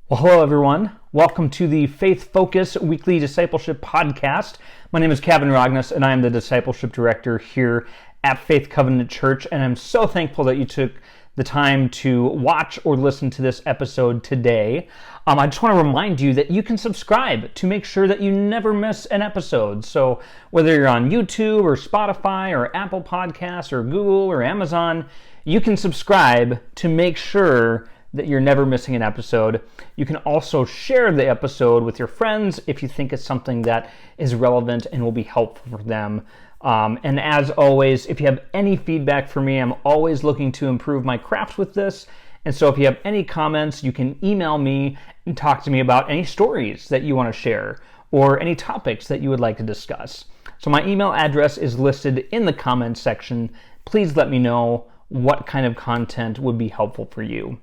Well, hello, everyone. Welcome to the Faith Focus Weekly Discipleship Podcast. My name is Kevin Rognus, and I am the Discipleship Director here at Faith Covenant Church, and I'm so thankful that you took the time to watch or listen to this episode today. I just want to remind you that you can subscribe to make sure that you never miss an episode. So whether you're on YouTube or Spotify or Apple Podcasts or Google or Amazon, you can subscribe to make sure that you're never missing an episode. You can also share the episode with your friends if you think it's something that is relevant and will be helpful for them. And as always, if you have any feedback for me, I'm always looking to improve my craft with this. And so if you have any comments, you can email me and talk to me about any stories that you want to share or any topics that you would like to discuss. So my email address is listed in the comments section. Please let me know what kind of content would be helpful for you.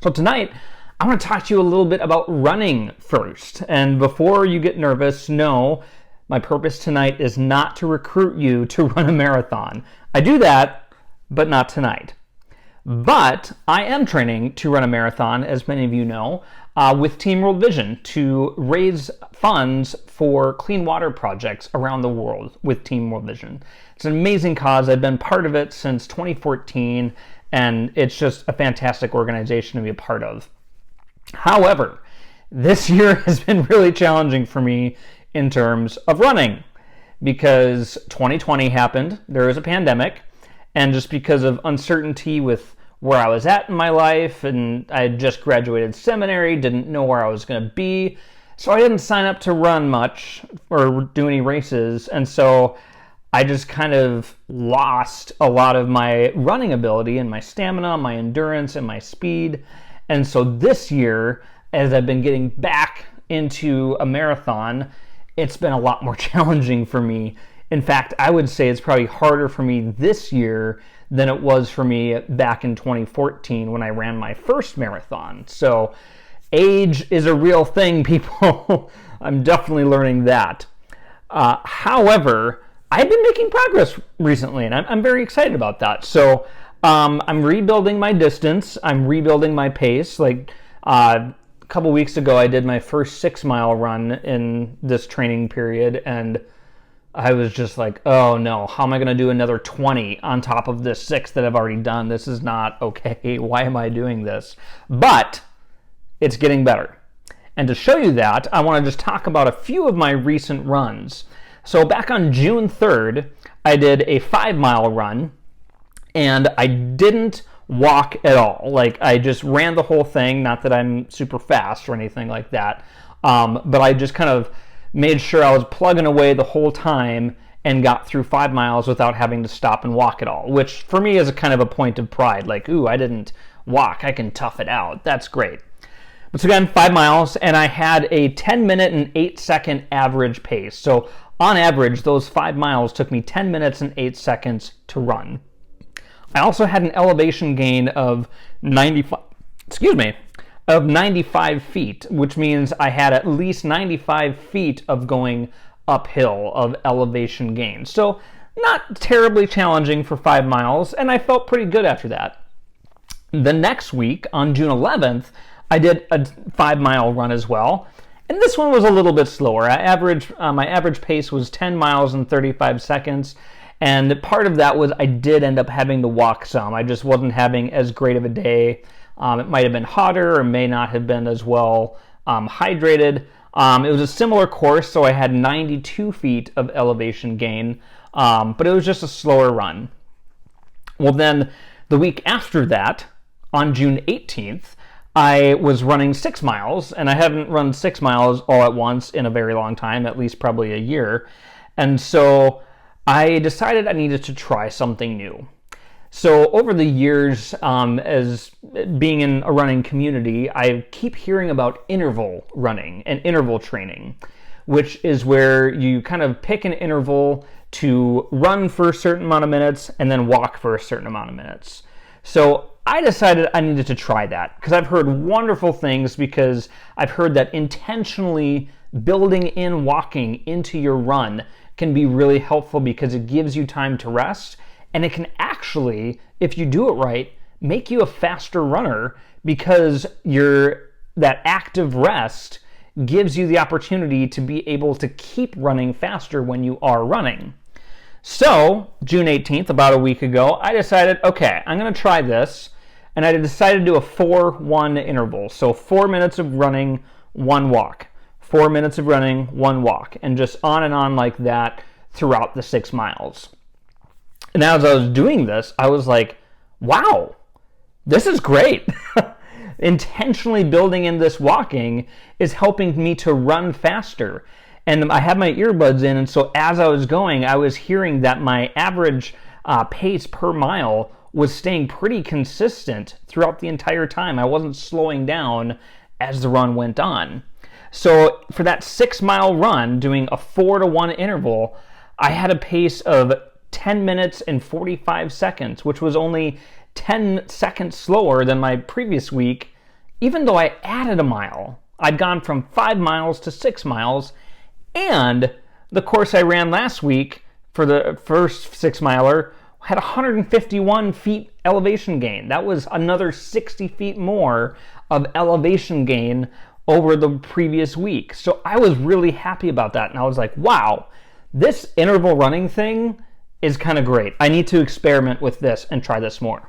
So tonight, I want to talk to you a little bit about running first. And before you get nervous, no, my purpose tonight is not to recruit you to run a marathon. I do that, but not tonight. But I am training to run a marathon, as many of you know, with Team World Vision to raise funds for clean water projects around the world with Team World Vision. It's an amazing cause. I've been part of it since 2014. And it's just a fantastic organization to be a part of. However, this year has been really challenging for me in terms of running because 2020 happened, there was a pandemic, and just because of uncertainty with where I was at in my life, and I had just graduated seminary, didn't know where I was going to be, so I didn't sign up to run much or do any races, and so I just kind of lost a lot of my running ability and my stamina, my endurance, and my speed. And so this year, as I've been getting back into a marathon, it's been a lot more challenging for me. In fact, I would say it's probably harder for me this year than it was for me back in 2014 when I ran my first marathon. So age is a real thing, people. I'm definitely learning that. However, I've been making progress recently, and I'm very excited about that. So I'm rebuilding my distance. I'm rebuilding my pace. Like a couple weeks ago, I did my first 6-mile run in this training period, and I was just like, oh no, how am I going to do another 20 on top of this 6 that I've already done? This is not okay. Why am I doing this? But it's getting better. And to show you that, I want to just talk about a few of my recent runs. So back on June 3rd, I did a 5-mile run, and I didn't walk at all. Like, I just ran the whole thing, not that I'm super fast or anything like that, but I just kind of made sure I was plugging away the whole time and got through 5 miles without having to stop and walk at all, which for me is a kind of a point of pride. Like, ooh, I didn't walk. I can tough it out. That's great. But so again, 5 miles, and I had a 10-minute and 8-second average pace. So on average, those 5 miles took me 10 minutes and 8 seconds to run. I also had an elevation gain of 95 feet, which means I had at least 95 feet of going uphill of elevation gain. So not terribly challenging for 5 miles, and I felt pretty good after that. The next week, on June 11th, I did a 5-mile run as well. And this one was a little bit slower. My average pace was 10 miles in 35 seconds. And part of that was I did end up having to walk some. I just wasn't having as great of a day. It might have been hotter or may not have been as well hydrated. It was a similar course, so I had 92 feet of elevation gain. But it was just a slower run. Well, then the week after that, on June 18th, I was running 6 miles, and I haven't run 6 miles all at once in a very long time, at least probably a year. And so I decided I needed to try something new. So over the years, as being in a running community, I keep hearing about interval running and interval training, which is where you kind of pick an interval to run for a certain amount of minutes and then walk for a certain amount of minutes. So I decided I needed to try that because I've heard wonderful things, because I've heard that intentionally building in walking into your run can be really helpful because it gives you time to rest, and it can actually, if you do it right, make you a faster runner because you're that active rest gives you the opportunity to be able to keep running faster when you are running. So, June 18th, about a week ago, I decided, okay, I'm going to try this, and I decided to do a 4-1 interval. So 4 minutes of running, 1 walk. 4 minutes of running, 1 walk, and just on and on like that throughout the 6 miles. And as I was doing this, I was like, wow, this is great. Intentionally building in this walking is helping me to run faster. And I had my earbuds in, and so as I was going, I was hearing that my average pace per mile was staying pretty consistent throughout the entire time. I wasn't slowing down as the run went on. So for that 6-mile run, doing a 4-1 interval, I had a pace of 10 minutes and 45 seconds, which was only 10 seconds slower than my previous week, even though I added a mile. I'd gone from 5 miles to 6 miles, and the course I ran last week for the first 6-miler had 151 feet elevation gain. That was another 60 feet more of elevation gain over the previous week. So I was really happy about that, and I was like, wow, this interval running thing is kind of great. I need to experiment with this and try this more.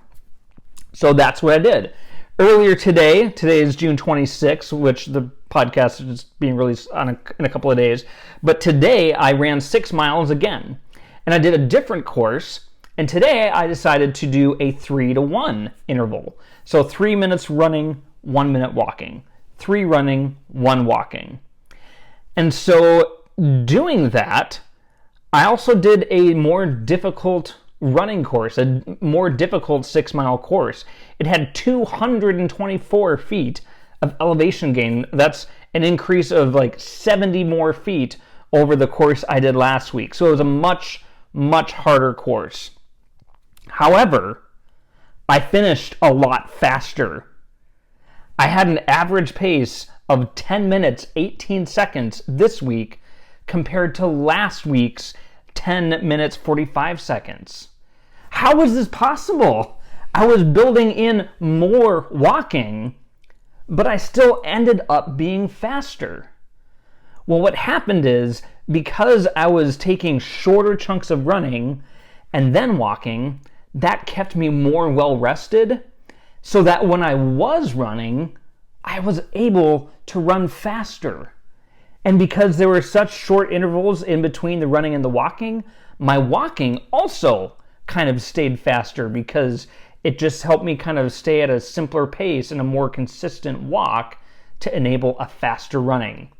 So that's what I did. Earlier today is June 26th, which the podcast is being released in a couple of days, but today I ran 6 miles again, and I did a different course, and today I decided to do a 3-1 interval. So 3 minutes running, 1 minute walking. 3 running, 1 walking. And so doing that, I also did a more difficult running course, a more difficult 6-mile course. It had 224 feet of elevation gain. That's an increase of like 70 more feet over the course I did last week. So it was a much, much harder course. However, I finished a lot faster. I had an average pace of 10 minutes, 18 seconds this week compared to last week's 10 minutes, 45 seconds. How was this possible? I was building in more walking, but I still ended up being faster. Well, what happened is, because I was taking shorter chunks of running and then walking, that kept me more well rested, so that when I was running, I was able to run faster. And because there were such short intervals in between the running and the walking, my walking also kind of stayed faster because it just helped me kind of stay at a simpler pace and a more consistent walk to enable a faster running.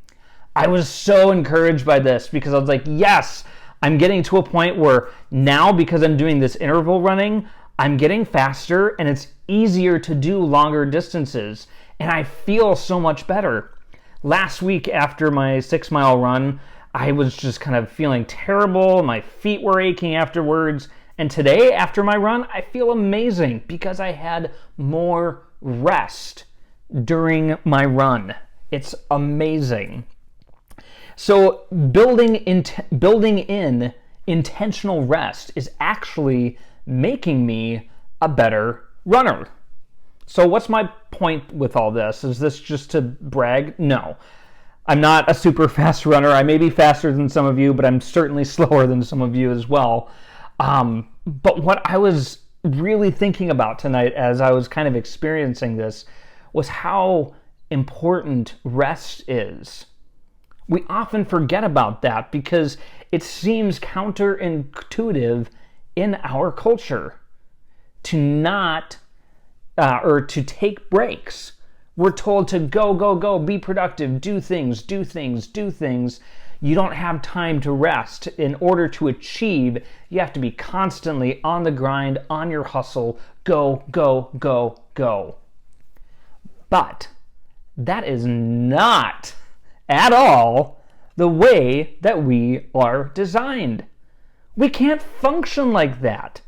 I was so encouraged by this because I was like, yes, I'm getting to a point where now, because I'm doing this interval running, I'm getting faster and it's easier to do longer distances, and I feel so much better. Last week after my 6-mile run, I was just kind of feeling terrible. My feet were aching afterwards. And today, after my run, I feel amazing because I had more rest during my run. It's amazing. So building in intentional rest is actually making me a better runner. So what's my point with all this? Is this just to brag? No. I'm not a super fast runner. I may be faster than some of you, but I'm certainly slower than some of you as well. But what I was really thinking about tonight as I was kind of experiencing this was how important rest is. We often forget about that because it seems counterintuitive in our culture to not or to take breaks. We're told to go, be productive, do things. You don't have time to rest. In order to achieve, you have to be constantly on the grind, on your hustle, go. But that is not at all the way that we are designed. We can't function like that.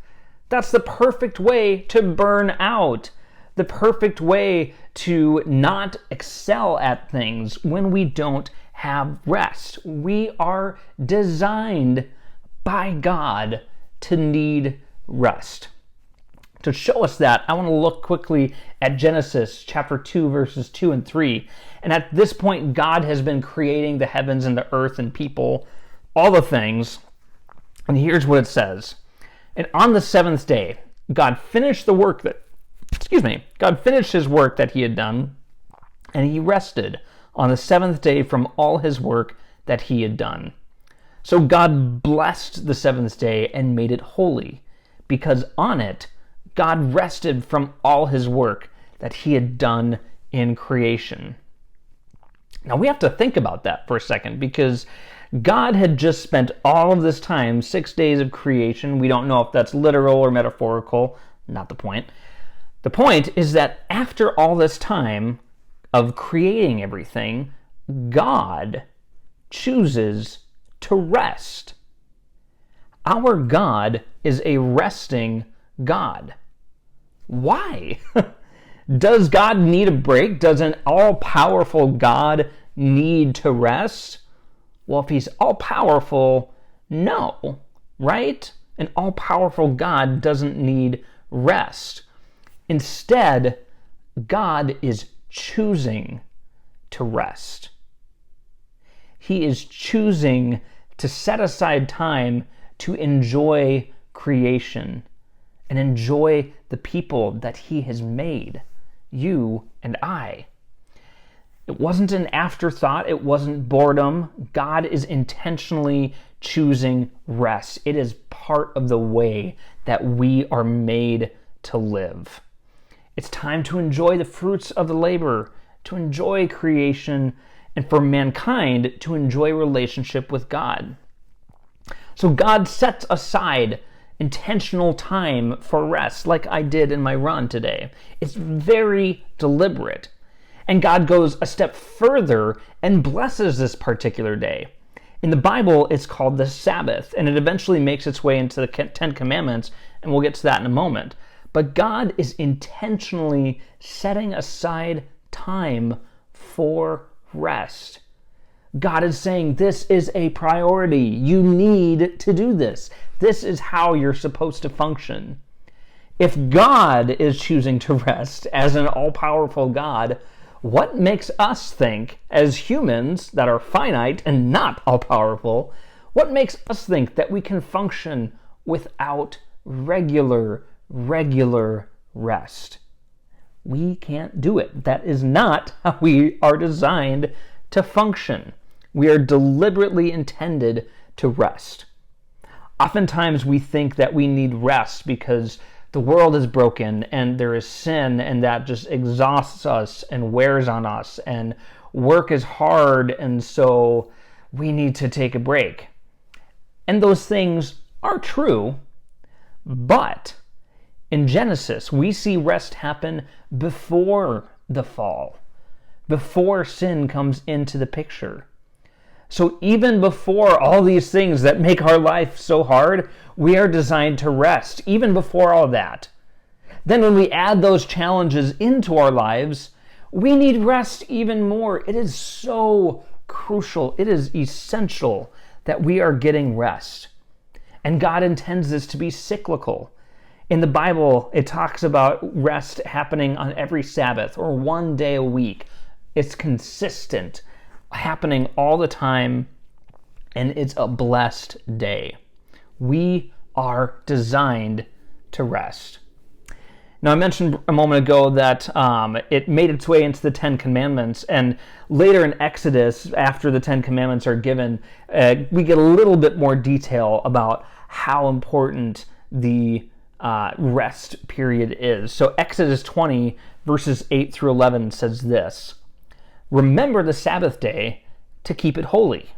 That's the perfect way to burn out. The perfect way to not excel at things when we don't have rest. We are designed by God to need rest. To show us that, I want to look quickly at Genesis chapter 2, verses 2 and 3. And at this point, God has been creating the heavens and the earth and people, all the things. And here's what it says. And on the seventh day, God finished the work God finished his work that he had done, and he rested on the seventh day from all his work that he had done. So God blessed the seventh day and made it holy, because on it God rested from all his work that he had done in creation. Now we have to think about that for a second, because God had just spent all of this time, 6 days of creation. We don't know if that's literal or metaphorical. Not the point. The point is that after all this time of creating everything, God chooses to rest. Our God is a resting God. Why? Does God need a break? Does an all-powerful God need to rest? Well, if he's all-powerful, no, right? An all-powerful God doesn't need rest. Instead, God is choosing to rest. He is choosing to set aside time to enjoy creation and enjoy the people that he has made, you and I. It wasn't an afterthought. It wasn't boredom. God is intentionally choosing rest. It is part of the way that we are made to live. It's time to enjoy the fruits of the labor, to enjoy creation, and for mankind to enjoy relationship with God. So God sets aside intentional time for rest, like I did in my run today. It's very deliberate. And God goes a step further and blesses this particular day. In the Bible, it's called the Sabbath, and it eventually makes its way into the Ten Commandments, and we'll get to that in a moment. But God is intentionally setting aside time for rest. God is saying, this is a priority. You need to do this. This is how you're supposed to function. If God is choosing to rest as an all-powerful God, what makes us think, as humans that are finite and not all-powerful, what makes us think that we can function without regular rest? We can't do it. That is not how we are designed to function. We are deliberately intended to rest. Oftentimes we think that we need rest because the world is broken and there is sin, and that just exhausts us and wears on us, and work is hard, and so we need to take a break. And those things are true, but in Genesis, we see rest happen before the fall, before sin comes into the picture. So even before all these things that make our life so hard, we are designed to rest, even before all that. Then when we add those challenges into our lives, we need rest even more. It is so crucial. It is essential that we are getting rest. And God intends this to be cyclical. In the Bible, it talks about rest happening on every Sabbath or 1 day a week. It's consistent, happening all the time, and it's a blessed day. We are designed to rest. Now, I mentioned a moment ago that it made its way into the Ten Commandments, and later in Exodus, after the Ten Commandments are given, we get a little bit more detail about how important the rest period is. So Exodus 20, verses 8 through 11 says this: "Remember the Sabbath day to keep it holy.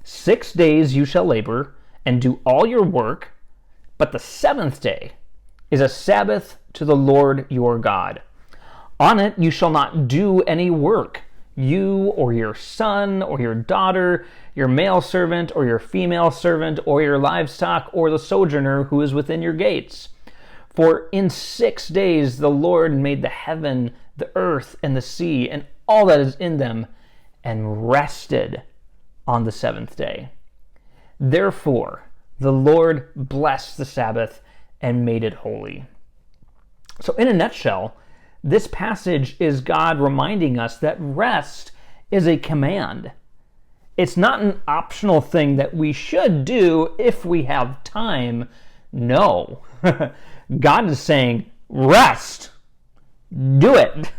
6 days you shall labor and do all your work, but the seventh day is a Sabbath to the Lord your God. On it you shall not do any work, you or your son or your daughter, your male servant or your female servant, or your livestock, or the sojourner who is within your gates. For in 6 days the Lord made the heaven, the earth, and the sea, and all that is in them, and rested on the seventh day. Therefore the Lord blessed the Sabbath and made it holy." So in a nutshell, this passage is God reminding us that rest is a command. It's not an optional thing that we should do if we have time. No. God is saying, rest. Do it.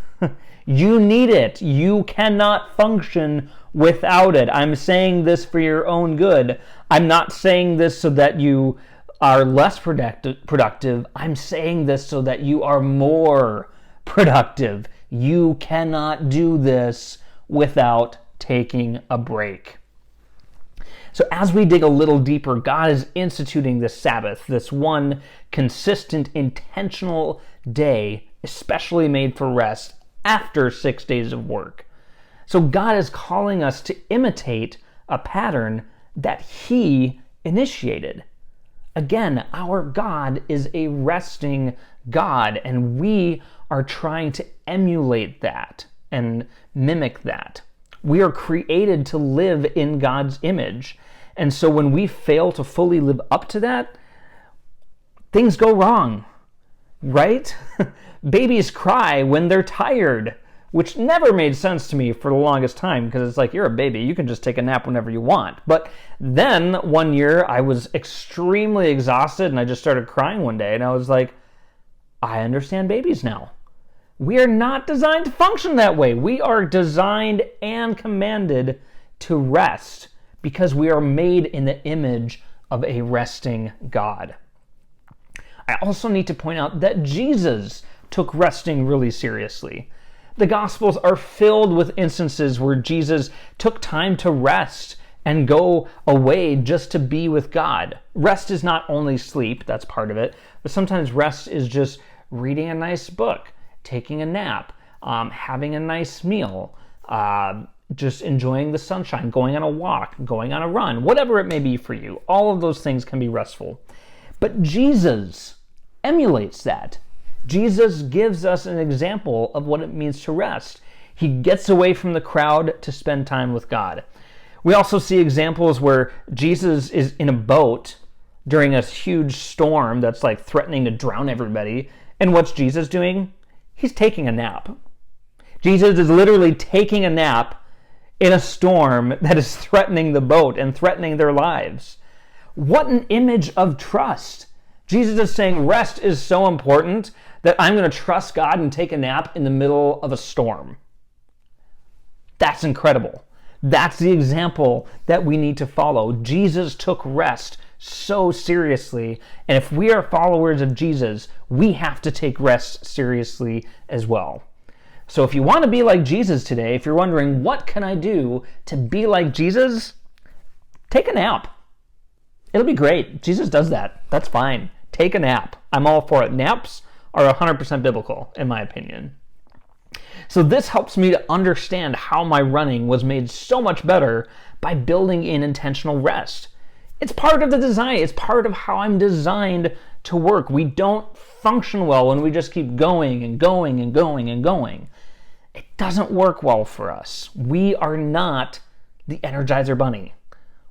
You need it. You cannot function without it. I'm saying this for your own good. I'm not saying this so that you are less productive. I'm saying this so that you are more productive. You cannot do this without taking a break. So as we dig a little deeper, God is instituting this Sabbath, this one consistent, intentional day, especially made for rest after 6 days of work. So God is calling us to imitate a pattern that He initiated. Again, our God is a resting God, and we are trying to emulate that and mimic that. We are created to live in God's image. And so when we fail to fully live up to that, things go wrong, right? Babies cry when they're tired, which never made sense to me for the longest time, because it's like, you're a baby, you can just take a nap whenever you want. But then one year I was extremely exhausted and I just started crying one day, and I was like, I understand babies now. We are not designed to function that way. We are designed and commanded to rest because we are made in the image of a resting God. I also need to point out that Jesus took resting really seriously. The Gospels are filled with instances where Jesus took time to rest and go away just to be with God. Rest is not only sleep, that's part of it, but sometimes rest is just reading a nice book, taking a nap, having a nice meal, just enjoying the sunshine, going on a walk, going on a run, whatever it may be for you. All of those things can be restful. But Jesus emulates that. Jesus gives us an example of what it means to rest. He gets away from the crowd to spend time with God. We also see examples where Jesus is in a boat during a huge storm that's like threatening to drown everybody. And what's Jesus doing? He's taking a nap. Jesus is literally taking a nap in a storm that is threatening the boat and threatening their lives. What an image of trust. Jesus is saying rest is so important that I'm going to trust God and take a nap in the middle of a storm. That's incredible. That's the example that we need to follow. Jesus took rest so seriously, and if we are followers of Jesus, we have to take rest seriously as well. So if you want to be like Jesus today, if you're wondering, what can I do to be like Jesus? Take a nap. It'll be great. Jesus does that. That's fine. Take a nap. I'm all for it. Naps are 100% biblical, in my opinion. So this helps me to understand how my running was made so much better by building in intentional rest. It's part of the design. It's part of how I'm designed to work. We don't function well when we just keep going and going and going and going. It doesn't work well for us. We are not the Energizer Bunny.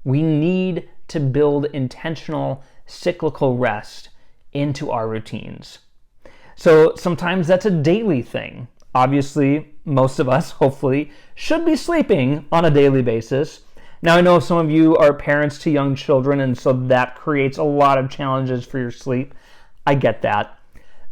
We need to build intentional cyclical rest into our routines. So sometimes that's a daily thing. Obviously, most of us, hopefully, should be sleeping on a daily basis. Now, I know some of you are parents to young children, and so that creates a lot of challenges for your sleep. I get that.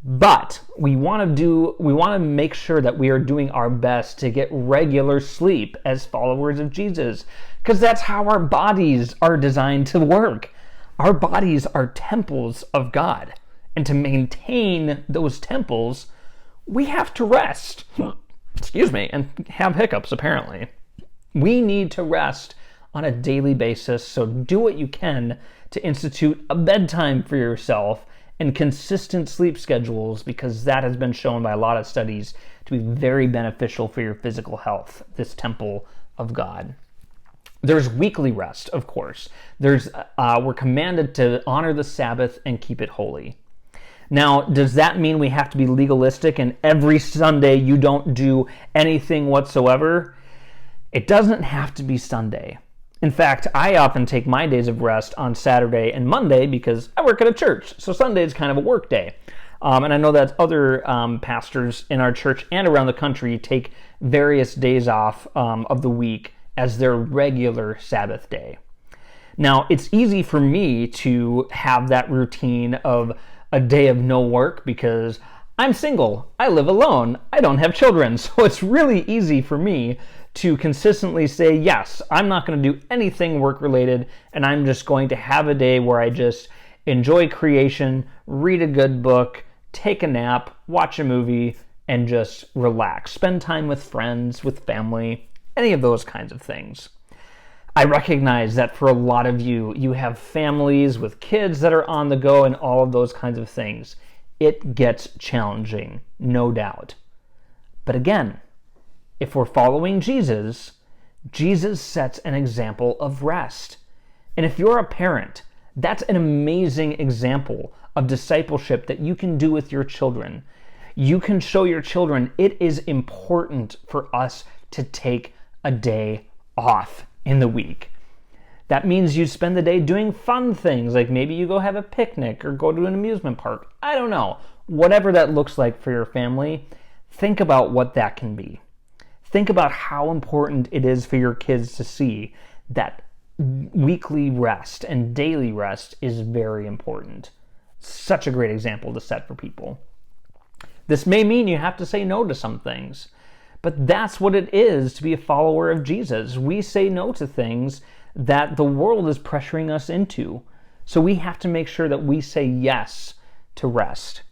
But we want to make sure that we are doing our best to get regular sleep as followers of Jesus, because that's how our bodies are designed to work. Our bodies are temples of God, and to maintain those temples, we have to rest. Excuse me, and have hiccups, apparently. We need to rest on a daily basis, so do what you can to institute a bedtime for yourself and consistent sleep schedules, because that has been shown by a lot of studies to be very beneficial for your physical health, this temple of God. There's weekly rest, of course. We're commanded to honor the Sabbath and keep it holy. Now, does that mean we have to be legalistic and every Sunday you don't do anything whatsoever? It doesn't have to be Sunday. In fact, I often take my days of rest on Saturday and Monday because I work at a church, so Sunday is kind of a work day. And I know that other pastors in our church and around the country take various days off of the week as their regular Sabbath day. Now, it's easy for me to have that routine of a day of no work because I'm single, I live alone, I don't have children, so it's really easy for me to consistently say, yes, I'm not going to do anything work-related, and I'm just going to have a day where I just enjoy creation, read a good book, take a nap, watch a movie, and just relax. Spend time with friends, with family, any of those kinds of things. I recognize that for a lot of you, you have families with kids that are on the go and all of those kinds of things. It gets challenging, no doubt. But again, if we're following Jesus, Jesus sets an example of rest. And if you're a parent, that's an amazing example of discipleship that you can do with your children. You can show your children it is important for us to take a day off in the week. That means you spend the day doing fun things, like maybe you go have a picnic or go to an amusement park. I don't know. Whatever that looks like for your family, think about what that can be. Think about how important it is for your kids to see that weekly rest and daily rest is very important. Such a great example to set for people. This may mean you have to say no to some things, but that's what it is to be a follower of Jesus. We say no to things that the world is pressuring us into. So we have to make sure that we say yes to rest.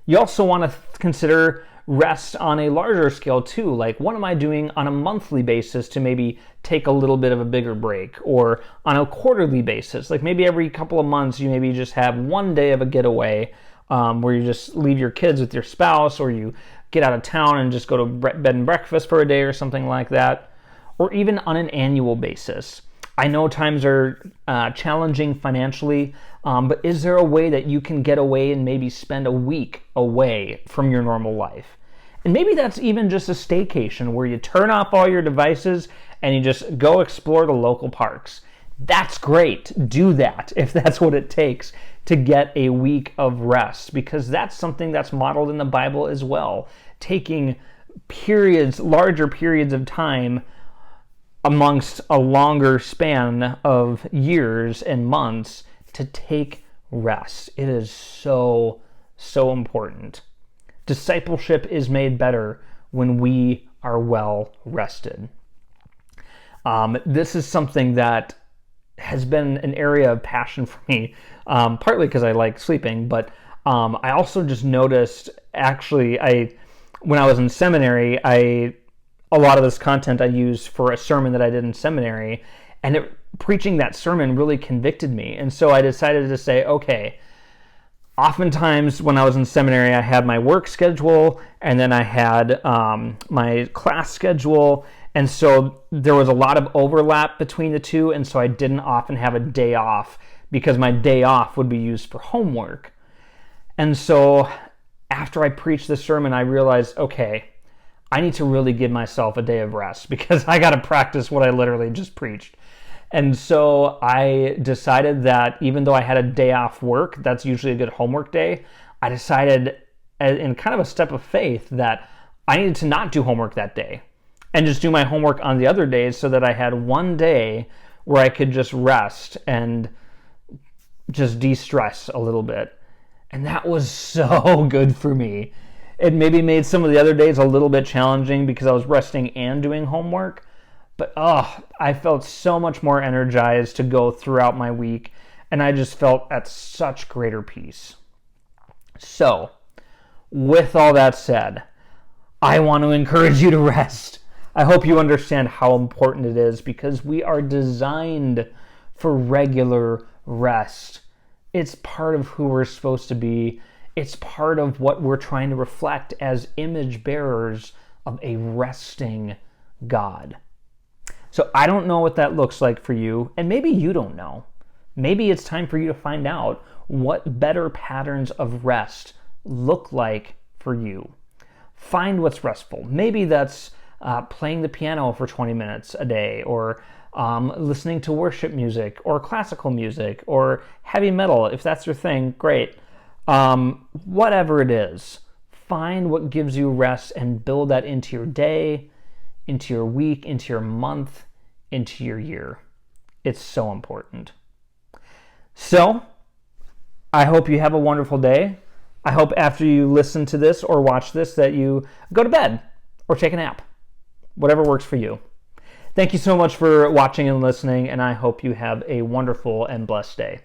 You also want to consider rest on a larger scale too. Like, what am I doing on a monthly basis to maybe take a little bit of a bigger break? Or on a quarterly basis, like maybe every couple of months you maybe just have one day of a getaway where you just leave your kids with your spouse, or you get out of town and just go to bed and breakfast for a day or something like that. Or even on an annual basis. I know times are challenging financially, but is there a way that you can get away and maybe spend a week away from your normal life? And maybe that's even just a staycation where you turn off all your devices and you just go explore the local parks. That's great. Do that if that's what it takes to get a week of rest, because that's something that's modeled in the Bible as well. Taking larger periods of time amongst a longer span of years and months to take rest. It is so, so important. Discipleship is made better when we are well rested. This is something that has been an area of passion for me, partly because I like sleeping, but I also just noticed, actually, when I was in seminary, a lot of this content I used for a sermon that I did in seminary, and preaching that sermon really convicted me. And so I decided to say, okay, oftentimes when I was in seminary, I had my work schedule, and then I had my class schedule, and so there was a lot of overlap between the two, and so I didn't often have a day off because my day off would be used for homework. And so after I preached the sermon, I realized, okay, I need to really give myself a day of rest because I got to practice what I literally just preached. And so I decided that even though I had a day off work, that's usually a good homework day, I decided in kind of a step of faith that I needed to not do homework that day and just do my homework on the other days so that I had one day where I could just rest and just de-stress a little bit. And that was so good for me. It maybe made some of the other days a little bit challenging because I was resting and doing homework. But I felt so much more energized to go throughout my week. And I just felt at such greater peace. So, with all that said, I want to encourage you to rest. I hope you understand how important it is because we are designed for regular rest. It's part of who we're supposed to be. It's part of what we're trying to reflect as image bearers of a resting God. So I don't know what that looks like for you, and maybe you don't know. Maybe it's time for you to find out what better patterns of rest look like for you. Find what's restful. Maybe that's playing the piano for 20 minutes a day, or listening to worship music, or classical music, or heavy metal. If that's your thing, great. Whatever it is, find what gives you rest and build that into your day, into your week, into your month, into your year. It's so important. So, I hope you have a wonderful day. I hope after you listen to this or watch this that you go to bed or take a nap. Whatever works for you. Thank you so much for watching and listening, and I hope you have a wonderful and blessed day.